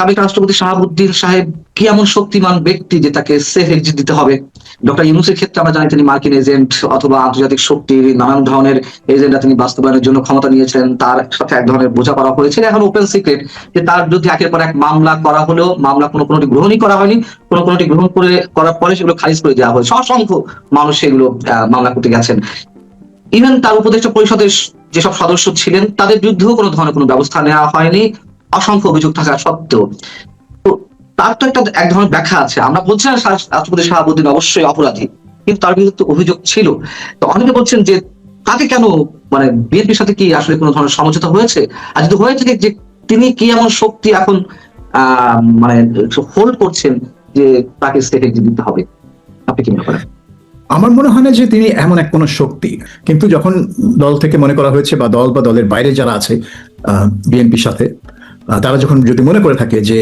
সাবেক রাষ্ট্রপতি শাহাবুদ্দিন সাহেব কি এমন শক্তিমান ব্যক্তি যে তাকে সেফ এক্সিট দিতে হবে? ডক্টর ইউনূসের ক্ষেত্রে আমরা জানি তিনি মার্কিন এজেন্ট অথবা আন্তর্জাতিক শক্তির নানান ধরনের এজেন্ডা তিনি বাস্তবায়নের জন্য ক্ষমতা নিয়েছেন, তার সাথে এক ধরনের বোঝাপড়া হয়েছে। এখন ওপেন সিক্রেট যে তার বিরুদ্ধে একের পর এক মামলা করা হলেও মামলা কোনোটি গ্রহণই করা হয়নি, কোনোটি গ্রহণ করার পরে সেগুলো খারিজ করে দেওয়া হয়েছে। অসংখ্য মানুষ সেগুলো মামলা করতে গেছেন। ইভেন তার উপদেষ্টা পরিষদের যেসব সদস্য ছিলেন তাদের বিরুদ্ধেও কোনো ধরনের কোনো ব্যবস্থা নেওয়া হয়নি, অসংখ্য অভিযোগ থাকা সত্ত্বেও। তো তার তো এক ধরনের ব্যাখ্যা আছে। আমরা বলছি না রাষ্ট্রপতি শাহাবুদ্দিন অবশ্যই অপরাধী, কিন্তু তার বিরুদ্ধে তো অভিযোগ ছিল। তো অনেকে বলছেন যে তাকে কেন, মানে বিএনপির সাথে কি আসলে কোনো ধরনের সমঝোতা হয়েছে? আর যদি হয়ে থাকে, যে তিনি কি এমন শক্তি এখন মানে হোল্ড করছেন যে তাকে সেফ এক্সিট দিতে হবে? আপনি কি মনে করেন? আমার মনে হয় না যে তিনি এমন এক কোনো শক্তি, কিন্তু যখন দল থেকে মনে করা হয়েছে বা দল বা দলের বাইরে যারা আছে বিএনপির সাথে, তারা যখন যদি মনে করে থাকে যে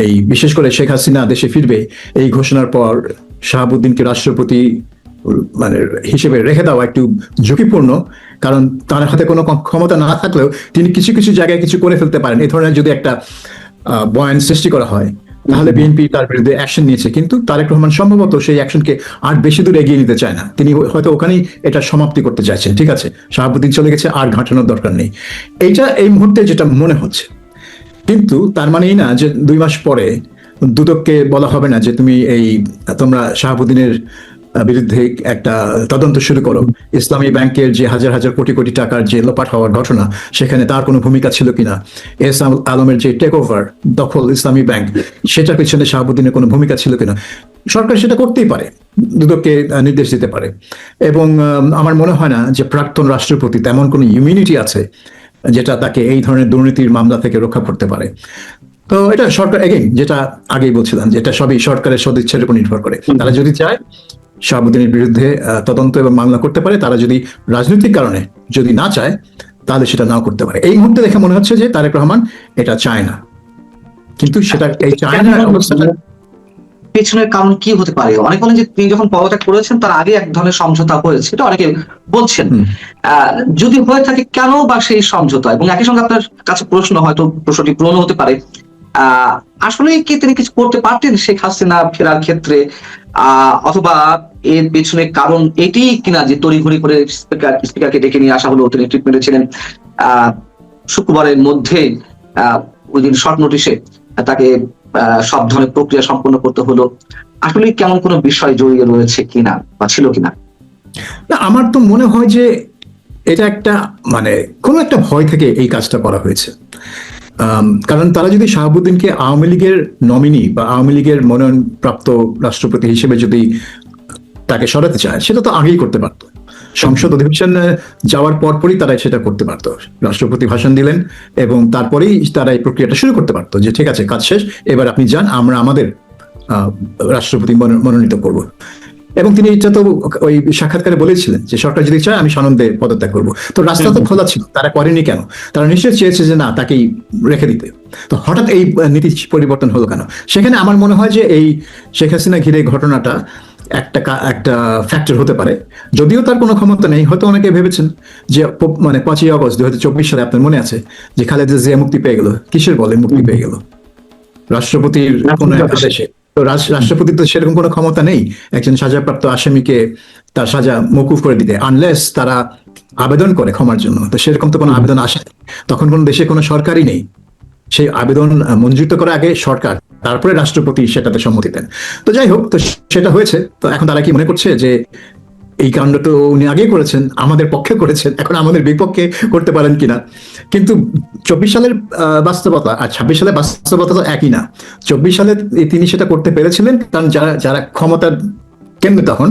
এই বিশেষ করে শেখ হাসিনা দেশে ফিরবে, এই ঘোষণার পর শাহাবুদ্দিনকে রাষ্ট্রপতি মানে হিসেবে রেখে দেওয়া একটু ঝুঁকিপূর্ণ, কারণ তার হাতে কোনো ক্ষমতা না থাকলেও তিনি কিছু কিছু জায়গায় কিছু করে ফেলতে পারেন, এই ধরনের যদি একটা বয়ান সৃষ্টি করা হয়, তাহলে বিএনপি তার বিরুদ্ধে অ্যাকশন নিয়েছে। কিন্তু তারেক রহমান সম্ভবত সেই অ্যাকশনকে আর বেশি দূর এগিয়ে নিতে চায় না, তিনি হয়তো ওখানেই এটা সমাপ্তি করতে চাইছেন। ঠিক আছে, শাহাবুদ্দিন চলে গেছে, আর ঘাটানোর দরকার নেই, এইটা এই মুহূর্তে যেটা মনে হচ্ছে। কিন্তু তার মানেই না যে 2 মাস পরে দুদককে বলা হবে না যে তোমরা শাহাবুদ্দিনের বিরুদ্ধে একটা তদন্ত শুরু করো। ইসলামী ব্যাংকের যে হাজার হাজার কোটি কোটি টাকার যে লোপাট হওয়ার ঘটনা, সেখানে তার কোনো ভূমিকা ছিল কিনা, এস আলমের যে টেক ওভার দখল ইসলামী ব্যাংক, সেটার পিছনে শাহাবুদ্দিনের কোনো ভূমিকা ছিল কিনা, সরকার সেটা করতেই পারে, দুদককে নির্দেশ দিতে পারে। এবং আমার মনে হয় না যে প্রাক্তন রাষ্ট্রপতি তেমন কোনো ইমিউনিটি আছে যেটা তাকে এই ধরনের দুর্নীতির মামলা থেকে রক্ষা করতে পারে। তো এটা সরকার, এগেইন যেটা আগেই বলছিলাম, যে এটা সবই সরকারের সদিচ্ছার উপর নির্ভর করে। তারা যদি চায় শাহাবুদ্দিনের বিরুদ্ধে তদন্ত এবং মামলা করতে পারে, তারা যদি রাজনৈতিক কারণে যদি না চায় তাহলে সেটা নাও করতে পারে। এই মুহূর্তে দেখে মনে হচ্ছে যে তারেক রহমান এটা চায় না, কিন্তু সেটা এই চায় না অবস্থাটা পেছনের কারণ কি হতে পারে? অনেকে বলেন যে তিনি যখন পদত্যাগ করেছেন তার আগে এক ধরনের সমঝোতা হয়েছে, এটা অনেকে বলছেন। যদি হয়ে থাকে কেন বা সেই সমঝোতা? এবং একই সঙ্গে আপনার কাছে প্রশ্ন, হয়তো প্রশ্নটি পূরণ হতে পারে, আসলে কি তিনি কিছু করতে পারতেন শেখ হাসিনা ফেরার ক্ষেত্রে, অথবা এর পেছনে কারণ এটি কিনা যে তড়িঘড়ি করে স্পিকারকে ডেকে নিয়ে আসা হলো, তিনি ট্রিটমেন্টে ছিলেন, শুক্রবারের মধ্যে ওই দিন শর্ট নোটিশে তাকে সব ধরনের প্রক্রিয়া সম্পন্ন করতে হলো। আসলে কেমন কোনো বিষয় জড়িয়ে রয়েছে কিনা বা ছিল কিনা? না, আমার তো মনে হয় যে এটা একটা মানে কোনো একটা ভয় থেকে এই কাজটা করা হয়েছে। কারণ তারা যদি শাহাবুদ্দিনকে আওয়ামী লীগের নমিনি বা আওয়ামী লীগের মনোনয়নপ্রাপ্ত রাষ্ট্রপতি হিসেবে যদি তাকে সরাতে চায়, সেটা তো আগেই করতে পারতো। সংসদ অধিবেশন যাওয়ার পরপরই তারা সেটা করতে পারতো। রাষ্ট্রপতি ভাষণ দিলেন এবং তারপরেই তারা এই প্রক্রিয়াটা শুরু করতে পারতো, যে ঠিক আছে, কাজ শেষ, এবার আপনি যান, আমরা আমাদের রাষ্ট্রপতি মনোনীত করব। এবং তিনি এটা তো ওই সাক্ষাৎকারে বলেছিলেন যে সরকার যদি চায় আমি সানন্দে পদত্যাগ করবো। তো রাস্তা তো খোলা ছিল, তারা করেনি কেন? তারা নিশ্চয়ই চেয়েছে যে না, তাকেই রেখে দিতে। তো হঠাৎ এই নীতি পরিবর্তন হলো কেন? সেখানে আমার মনে হয় যে এই শেখ হাসিনা ঘিরে ঘটনাটা একটা ফ্যাক্টর হতে পারে। যদিও তার কোনো ক্ষমতা নেই, হয়তো অনেকে ভেবেছেন যে মানে 5ই আগস্ট 2024 সালে আপনার মনে আছে যে খালেদা জিয়া মুক্তি পেয়ে গেল, কিসের বলে মুক্তি পেয়ে গেল? রাষ্ট্রপতির কোনো আদেশে। তো রাষ্ট্রপতির তো সেরকম কোনো ক্ষমতা নেই একজন সাজাপ্রাপ্ত আসামিকে তার সাজা মওকুফ করে দিতে, আনলেস তারা আবেদন করে ক্ষমার জন্য। তো সেরকম তো কোনো আবেদন আসে, তখন কোনো দেশে কোনো সরকারই নেই। সেই আবেদন মঞ্জুর করার আগে সরকার, তারপরে রাষ্ট্রপতি সেটাতে সম্মতি দেন। তো যাই হোক, তো সেটা হয়েছে। তো এখন তারা কি মনে করছে যে এই কাণ্ড তো উনি আগে করেছেন, আমাদের পক্ষে করেছেন, এখন আমাদের বিপক্ষে করতে পারেন কিনা? কিন্তু 24 সালের বাস্তবতা আর 26 সালের বাস্তবতা তো একই না। 24 সালে তিনি সেটা করতে পেরেছিলেন কারণ যারা ক্ষমতার কেন্দ্রে তখন,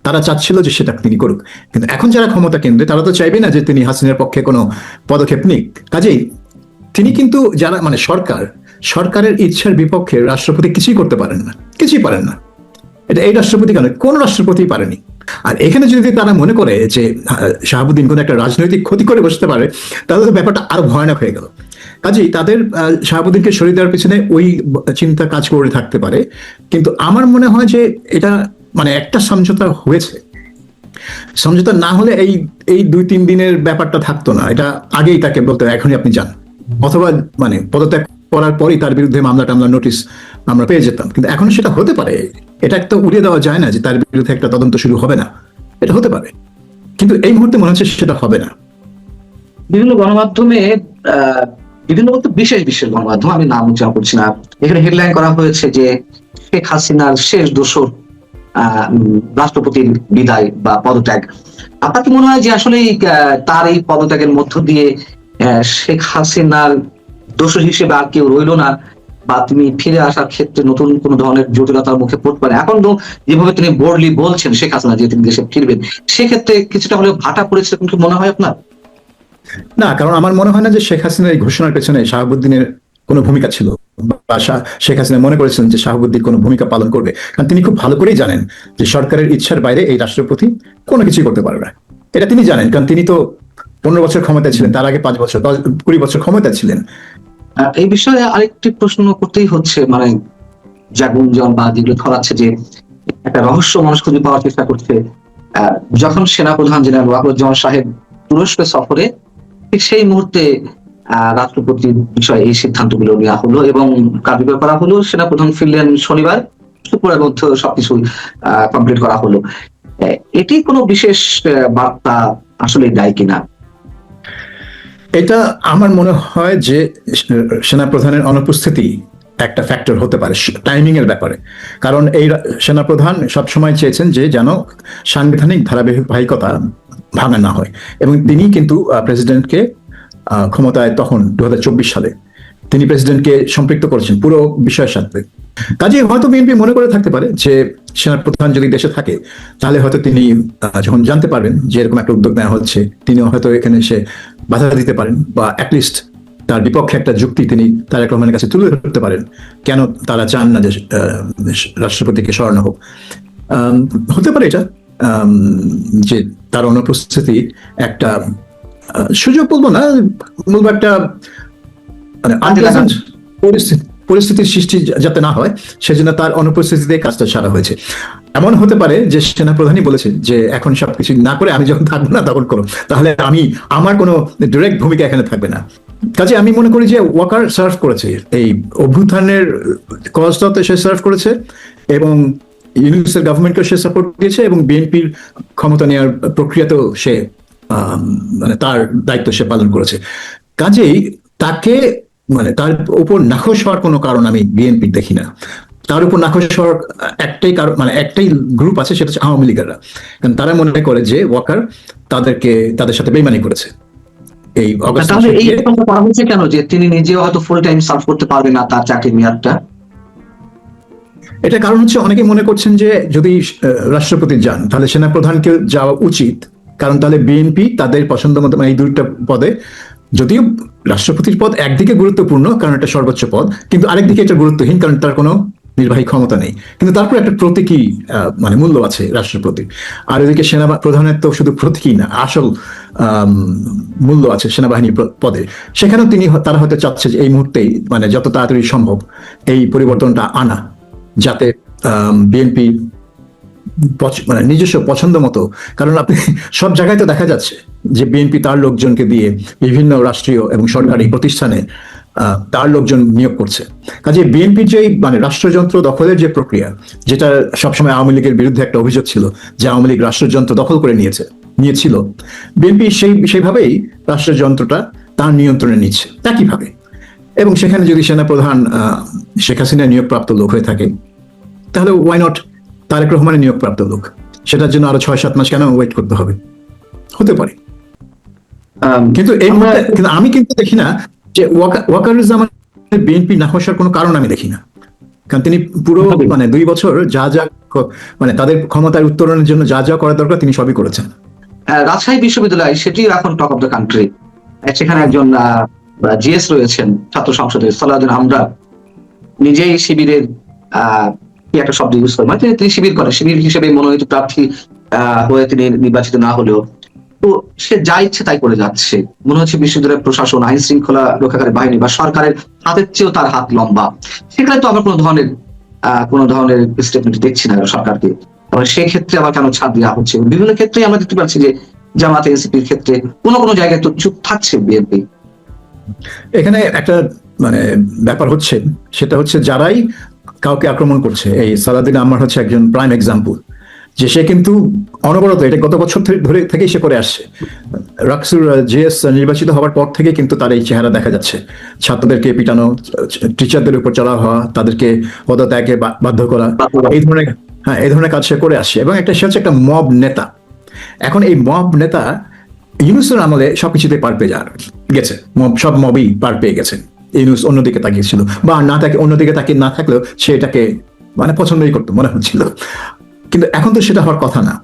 তারা চাচ্ছিল যে সেটা তিনি করুক। কিন্তু এখন যারা ক্ষমতা কেন্দ্রে, তারা তো চাইবে না যে তিনি হাসিনার পক্ষে কোনো পদক্ষেপ নিক। কাজেই তিনি কিন্তু যারা মানে সরকারের ইচ্ছার বিপক্ষে রাষ্ট্রপতি কিছুই করতে পারেন না, কিছুই পারেন না। এটা এই রাষ্ট্রপতি কেন, কোন রাষ্ট্রপতি পারেনি। আর এখানে যদি তারা মনে করে যে শাহাবুদ্দিন কোনো একটা রাজনৈতিক ক্ষতি করে বসতে পারে, তাহলে তো ব্যাপারটা আরো ভয়ানক হয়ে গেল। কাজেই তাদের শাহাবুদ্দিনকে সরিয়ে দেওয়ার পিছনে ওই চিন্তা কাজ করে থাকতে পারে। কিন্তু আমার মনে হয় যে এটা মানে একটা সমঝোতা হয়েছে। সমঝোতা না হলে এই 2-3 দিনের ব্যাপারটা থাকতো না। এটা আগেই তাকে বলতে, এখনই আপনি যান, অথবা মানে পদত্যাগ করার পরই তার বিরুদ্ধে মামলা টামলা নোটিশ আমরা পেয়ে যেতাম, কিন্তু এখন সেটা হতে পারে। এটা একটা উড়িয়ে দেওয়া যায় না যে তার বিরুদ্ধে একটা তদন্ত শুরু হবে না, এটা হতে পারে, কিন্তু এই মুহূর্তে মনে হচ্ছে সেটা হবে না। বিভিন্ন গণমাধ্যমে বিভিন্ন বলতে বিশেষ বিশেষ গণমাধ্যম, আমি নাম উচ্চারণ করছি না, এখানে হেডলাইন করা হয়েছে যে শেখ হাসিনার শেষ দোসর রাষ্ট্রপতির বিদায় বা পদত্যাগ। আপনার কি মনে হয় যে আসলে তার এই পদত্যাগের মধ্য দিয়ে শেখ হাসিনার দোষর হিসেবে আর কেউ রইল না, বা তিনি ফিরে আসার ক্ষেত্রে নতুন কোন ধরনের জটিলতার মুখে পড়তে পারে? এখন তো যেভাবে তিনি বোল্ডলি বলছেন শেখ হাসিনা যে তিনি দেশে ফিরবেন, সেক্ষেত্রে কিছুটা হলেও ভাটা পড়েছে কিন্তু মনে হয় আপনার? না, কারণ আমার মনে হয় না যে শেখ হাসিনার এই ঘোষণার পেছনে শাহাবুদ্দিনের কোনো ভূমিকা ছিল, বা শেখ হাসিনা মনে করেছিলেন যে শাহাবুদ্দিন কোনো ভূমিকা পালন করবে। কারণ তিনি খুব ভালো করেই জানেন যে সরকারের ইচ্ছার বাইরে এই রাষ্ট্রপতি কোনো কিছুই করতে পারবে না, এটা তিনি জানেন। কারণ তিনি তো 15 বছর ক্ষমতায় ছিলেন, তার আগে 5 বছর 20 বছর ক্ষমতায় ছিলেন। এই বিষয়ে আরেকটি প্রশ্ন করতেই হচ্ছে, মানে যা গুঞ্জন বা যেগুলো ছড়াচ্ছে যে একটা রহস্য মানুষ খুঁজে পাওয়ার চেষ্টা করছে। যখন সেনাপ্রধান জেনারেল ওয়াকারুজ্জামান সাহেব তুরস্ক সফরে, ঠিক সেই মুহূর্তে রাষ্ট্রপতির বিষয়ে এই সিদ্ধান্তগুলো নেওয়া হলো এবং কার্যকর করা হলো। সেনাপ্রধান ফিরলেন শনিবার, শুক্রবারের মধ্যে সবকিছু কমপ্লিট করা হলো। এটি কোনো বিশেষ বার্তা আসলে দেয় কিনা? এটা আমার মনে হয় যে সেনাপ্রধানের অনুপস্থিতি একটা ফ্যাক্টর হতে পারে টাইমিং এর ব্যাপারে। কারণ এই সেনাপ্রধান সবসময় চেয়েছেন যে যেন সাংবিধানিক ধারাবাহিকতা ভাঙা না হয়, এবং তিনি কিন্তু প্রেসিডেন্টকে ক্ষমতায় তখন 2024 সালে তিনি প্রেসিডেন্টকে সম্পৃক্ত করেছেন পুরো বিষয়ের সাথে। কাজে হয়তো বিএনপি মনে করে থাকতে পারে যে সেনাপ্রধান যদি দেশে থাকে তাহলে হয়তো তিনি যখন জানতে পারবেন যে এরকম একটা উদ্যোগ নেওয়া হচ্ছে, তিনি হয়তো এখানে এসে বাধা দিতে পারেন, বা অ্যাটলিস্ট তার বিপক্ষে একটা যুক্তি তিনি তারেক রহমানের কাছে তুলে ধরতে পারেন কেন তারা চান না যে রাষ্ট্রপতিকে সরানো হোক। হতে পারে এটা যে তার অনুপস্থিতি একটা সুযোগ বলবো না, বলবো একটা মানে আনপ্লেজেন্ট পরিস্থিতির সৃষ্টি যাতে না হয়, সেজন্য তার অনুপস্থিতিতে কাজটা সারা হয়েছে। এমন হতে পারে যে সেনাপ্রধানই বলেছে যে এখন সবকিছু না করে আমি যখন থাকবো না তখন করো, তাহলে আমার কোনো ডিরেক্ট ভূমিকা এখানে থাকবে না। কাজে আমি মনে করি যে ওয়াকার সার্ভ করেছে এই অভ্যুত্থানের কজটাতে, সে সার্ভ করেছে এবং ইউনিসের গভর্নমেন্টকে সে সাপোর্ট দিয়েছে, এবং বিএনপির ক্ষমতা নেওয়ার প্রক্রিয়াতেও সে মানে তার দায়িত্ব সে পালন করেছে। কাজেই তাকে মানে তার উপর নাখোশ হওয়ার কোনো কারণ আমি বিএনপির দেখি না। তার উপর নাখোশ হওয়ার একটাই কারণ, মানে একটাই গ্রুপ আছে, সেটা হচ্ছে আওয়ামী লীগেরা। কারণ তারা মনে করে যে ওয়াকার তাদের সাথে বেইমানি করেছে। এই তাহলে এই কথা করা হচ্ছে কেন যে তিনি নিজেও হয়তো ফুল টাইম সার্ভ করতে পারবে না তার চাকরির মেয়াদটা? এটা কারণ হচ্ছে অনেকে মনে করছেন যে যদি রাষ্ট্রপতি যান তাহলে সেনাপ্রধানকে যাওয়া উচিত, কারণ তাহলে বিএনপি তাদের পছন্দ মতো এই দুইটা পদে, যদিও রাষ্ট্রপতির পদ একদিকে গুরুত্বপূর্ণ কারণ এটা সর্বোচ্চ পদ, কিন্তু আরেকদিকে এটা গুরুত্বহীন কারণ তার কোনো নির্বাহী ক্ষমতা নেই, কিন্তু তারপর একটা প্রতীকী মানে মূল্য আছে রাষ্ট্রপতি। আর এদিকে সেনা প্রধানের তো শুধু প্রতীকী না, আসল মূল্য আছে সেনাবাহিনী পদে। সেখানেও তারা হয়তো চাচ্ছে যে এই মুহূর্তেই মানে যত তাড়াতাড়ি সম্ভব এই পরিবর্তনটা আনা, যাতে বিএনপি মানে নিজস্ব পছন্দ মতো, কারণ আপনি সব জায়গায় তো দেখা যাচ্ছে যে বিএনপি তার লোকজনকে দিয়ে বিভিন্ন রাষ্ট্রীয় এবং সরকারি প্রতিষ্ঠানে তার লোকজন নিয়োগ করছে। কাজে বিএনপির যে মানে রাষ্ট্রযন্ত্র দখলের যে প্রক্রিয়া, যেটা সবসময় আওয়ামী লীগের বিরুদ্ধে একটা অভিযোগ ছিল যে আওয়ামী লীগ রাষ্ট্রযন্ত্র দখল করে নিয়েছিল, বিএনপি সেইভাবেই রাষ্ট্রযন্ত্রটা তার নিয়ন্ত্রণে নিচ্ছে একইভাবে। এবং সেখানে যদি সেনাপ্রধান শেখ হাসিনা নিয়োগপ্রাপ্ত লোক হয়ে থাকে, তাহলে ওয়াই নট তারেক রহমানের নিয়োগপ্রাপ্ত লোক? সেটার জন্য আরো 6-7 মাস কেন ওয়েট করতে হবে? হতে পারে। কিন্তু এই মুহূর্তে কিন্তু আমি কিন্তু দেখি না যে ওয়াকারুজ্জামান বিএনপি না হওয়ার কোনো কারণ আমি দেখি না, কারণ তিনি পুরো মানে 2 বছর যা মানে তাদের ক্ষমতার উত্তরণের জন্য যা করা দরকার তিনি সবই করেছেন। রাজশাহী বিশ্ববিদ্যালয় সেটি এখন টক অফ দ্য কান্ট্রি। সেখানে একজন জিএস রয়েছেন ছাত্র সংসদের, সালাউদ্দিন আমরা, নিজেই শিবিরের কি একটা শব্দ ইউজ করেন, মানে তিনি শিবির হিসেবে মনোনীত প্রার্থী হয়ে তিনি নির্বাচিত না হলেও তো সে যা ইচ্ছে তাই করে যাচ্ছে। মনে হচ্ছে বিশ্ববিদ্যালয়ের প্রশাসন, আইন শৃঙ্খলা রক্ষাকারী বাহিনী বা সরকারের হাতের চেয়েও তার হাত লম্বা। সেখানে তো আবার কোনো ধরনের স্টেটমেন্ট দেখছি না সরকারকে। সেই ক্ষেত্রে আবার কেন ছাড় দেওয়া হচ্ছে? বিভিন্ন ক্ষেত্রে আমরা দেখতে পাচ্ছি যে জামাত এনসিপির ক্ষেত্রে কোনো জায়গায় তো চুপ থাকছে বিএনপি। এখানে একটা মানে ব্যাপার হচ্ছে, সেটা হচ্ছে যারাই কাউকে আক্রমণ করছে, এই সালাদিন আম্মার হচ্ছে একজন প্রাইম এক্সাম্পল, যে সে কিন্তু অনবরত এটা গত বছর ধরে থেকেই সে করে আসছে। রাকসুর জিএস নির্বাচিত হওয়ার পর থেকে কিন্তু তার এই চেহারা দেখা যাচ্ছে, ছাত্রদেরকে পিটানো, টিচারদের উপর চড়া হওয়া, তাদেরকে পদত্যাগে বাধ্য করা, এই ধরনের, হ্যাঁ, এই ধরনের কাজ সে করে আসছে। এবং সে হচ্ছে একটা মব নেতা। এখন এই মব নেতা ইউনুসের আমলে সবকিছুতে পার পেয়ে গেছে, সব মবই পার পেয়ে গেছে। ইউনুস অন্যদিকে তাকিয়েছিল, বা না তাকে অন্যদিকে তাকিয়ে না থাকলেও সে এটাকে মানে পছন্দই করতো মনে হচ্ছিল, কিন্তু এখন তো সেটা হওয়ার কথা না।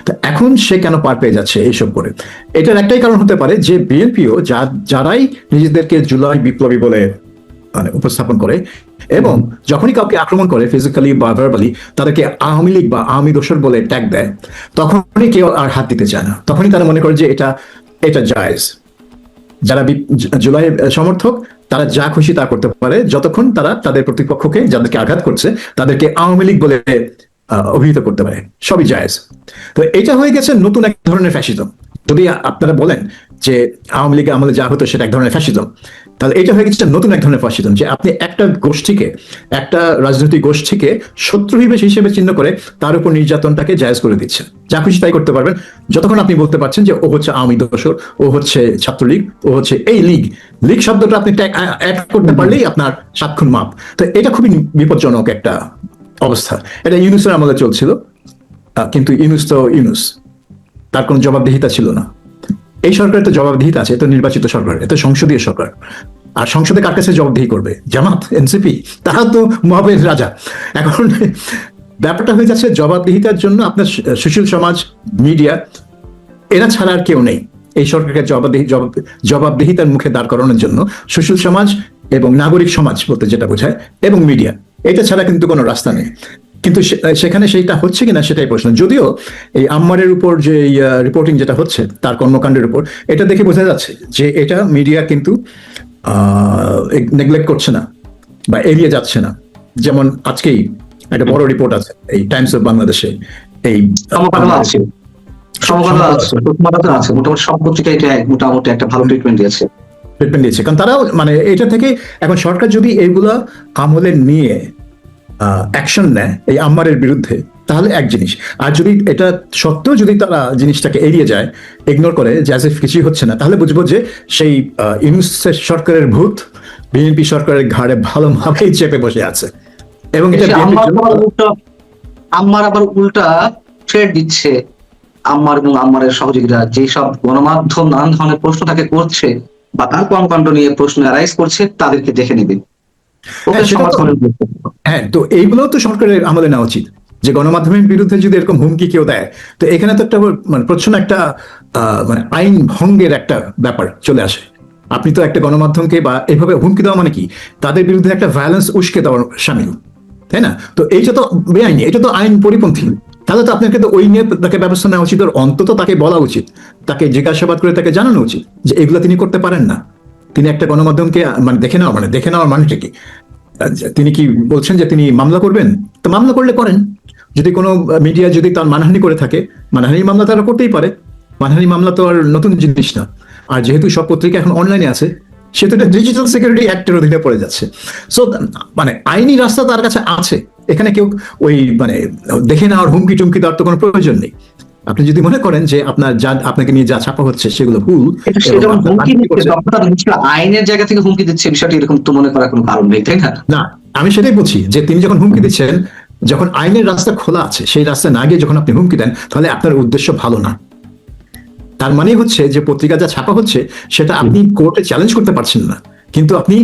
তো এখন সে কেন পার পেয়ে যাচ্ছে এইসব করে? এটার একটাই কারণ হতে পারে যে বিএনপিও যারাই নিজেদেরকে জুলাই বিপ্লবী বলে মানে উপস্থাপন করে, এবং যখনই কাউকে আক্রমণ করে ফিজিক্যালি বা ভার্বালি, তাদেরকে আওয়ামী লীগ বা আওয়ামী দোসর বলে ট্যাগ দেয়, তখনই কেউ আর হাত দিতে চায় না। তখনই তারা মনে করে যে এটা এটা জায়েজ। যারা জুলাই সমর্থক তারা যা খুশি তা করতে পারে, যতক্ষণ তারা তাদের প্রতিপক্ষকে, যাদেরকে আঘাত করছে, তাদেরকে আওয়ামী লীগ বলে অভিহিত করতে পারে, সবই জায়েজ। তো এটা হয়ে গেছে নতুন এক ধরনের ফ্যাসিজম। যদি আপনারা বলেন যে আওয়ামী লীগের আমলে যা হতো সেটা এক ধরনের ফ্যাসিজম, তাহলে এটা হয়ে গেছে নতুন এক ধরনের ফ্যাসিজম, যে আপনি একটা গোষ্ঠীকে, একটা রাজনৈতিক গোষ্ঠীকে শত্রু হিসেবে চিহ্ন করে তার উপর নির্যাতনটাকে জায়েজ করে দিচ্ছেন। যা খুশি তাই করতে পারবেন, যতক্ষণ আপনি বলতে পারছেন যে ও হচ্ছে আওয়ামী দোসর, ও হচ্ছে ছাত্রলীগ, ও হচ্ছে এই লীগ। লীগ শব্দটা আপনি অ্যাড করতে পারলেই আপনার 7 খুন মাপ। তো এটা খুবই বিপজ্জনক একটা অবস্থা। এটা ইউনুসের আমলে চলছিল, কিন্তু ইউনুস তো ইউনুস, তার কোনো জবাবদিহিতা ছিল না। এই সরকারের তো জবাবদিহিতা আছে, এত নির্বাচিত সরকার, এত সংসদীয় সরকার। আর সংসদে কার কাছে জবাবদিহি করবে? জামাত, এনসিপি, তারা তো মহাবের রাজা। এখন ব্যাপারটা হয়ে যাচ্ছে জবাবদিহিতার জন্য আপনার সুশীল সমাজ, মিডিয়া, এরা ছাড়া আর কেউ নেই এই সরকারকে জবাবদিহিতার মুখে দাঁড় করানোর জন্য। সুশীল সমাজ এবং নাগরিক সমাজ বলতে যেটা বোঝায়, এবং মিডিয়া, এটা ছাড়া কিন্তু কোনো রাস্তা নেই। কিন্তু সেখানে সেইটা হচ্ছে কিনা সেটাই প্রশ্ন। যদিও এই আম্মারের উপর যে রিপোর্টিং যেটা হচ্ছে তার কর্মকাণ্ডের উপর, এটা দেখে বোঝা যাচ্ছে যে এটা মিডিয়া কিন্তু নেগলেক্ট করছে না বা এড়িয়ে যাচ্ছে না। যেমন আজকেই একটা বড় রিপোর্ট আছে এই টাইমস অফ বাংলাদেশে, এই আছে, মোটামুটি সব পত্রিকা এটা মোটামুটি একটা ভালো ট্রিটমেন্ট দিয়েছে। কারণ তারাও মানে এটা থেকে এখন সরকার যদি এইগুলা আমলে নিয়ে অ্যাকশন নেয় এই আম্মারের বিরুদ্ধে, তাহলে এক জিনিস। আর যদি এটা সত্ত্বেও যদি তারা জিনিসটাকে এড়িয়ে যায়, ইগনোর করে, অ্যাজ ইফ কিছুই হচ্ছে না, তাহলে বুঝবো যে সেই ইউনূস সরকারের ভূত বিএনপি সরকারের ঘাড়ে ভালোভাবেই চেপে বসে আছে। এবং এটা আম্মার আবার উল্টা থ্রেট দিচ্ছে আম্মার এবং আম্মারের সহযোগীরা, যেসব গণমাধ্যম নানান ধরনের প্রশ্ন তাকে করছে বা তার কর্মকাণ্ড নিয়ে প্রশ্ন অ্যারাইজ করছে, তাদেরকে দেখে নেবে। হ্যাঁ, তো এইগুলো তো সরকারের আমলে নেওয়া উচিত, যে গণমাধ্যমের বিরুদ্ধে যদি এরকম হুমকি কেউ দেয়, তো এখানে তো একটা মানে প্রচ্ছন্ন একটা মানে আইন ভঙ্গের একটা ব্যাপার চলে আসে। আপনি তো একটা গণমাধ্যমকে বা এভাবে হুমকি দেওয়া মানে কি, তাদের বিরুদ্ধে একটা ভায়োলেন্স উস্কে দেওয়ার সামিল, তাই না? তো এইটা তো বেআইনি, এটা তো আইন পরিপন্থী। তাহলে তো আপনাকে তো ওই নিয়ে তাকে ব্যবস্থা নেওয়া উচিত, অন্তত তাকে বলা উচিত, তাকে জিজ্ঞাসাবাদ করে তাকে জানানো উচিত যে এগুলো তিনি করতে পারেন না। তিনি একটা গণমাধ্যমকে মানে দেখে নেওয়ার মানেটা কি? তিনি কি বলছেন যে তিনি মামলা করবেন? তো মামলা করলে করেন। যদি কোনো মিডিয়া যদি তার মানহানি করে থাকে, মানহানি মামলা তারা করতেই পারে। মানহানি মামলা তো আর নতুন জিনিস না। আর যেহেতু সব পত্রিকা এখন অনলাইনে আছে, সেহেতু এটা ডিজিটাল সিকিউরিটি অ্যাক্টের অধীনে পড়ে যাচ্ছে। সো মানে আইনি রাস্তা তার কাছে আছে, এখানে কেউ ওই মানে দেখে নেওয়ার হুমকি টুমকি দেওয়ার তো কোনো প্রয়োজন নেই। আপনি যদি মনে করেন যে আপনাকে নিয়ে যা ছাপা হচ্ছে সেগুলো ভুল, আইনের জায়গা থেকে হুমকি দিচ্ছে, বিষয়টি এরকম তো মনে করার কোনো কারণ নেই, তাই না? না, আমি সেটাই বলছি যে তিনি যখন হুমকি দিচ্ছেন, যখন আইনের রাস্তা খোলা আছে, সেই রাস্তা না গিয়ে যখন আপনি হুমকি দেন, তাহলে আপনার উদ্দেশ্য ভালো না। তার মানে হচ্ছে যে পত্রিকা যা ছাপা হচ্ছে সেটা আপনি কোর্টে চ্যালেঞ্জ করতে পারছেন না, কিন্তু আপনি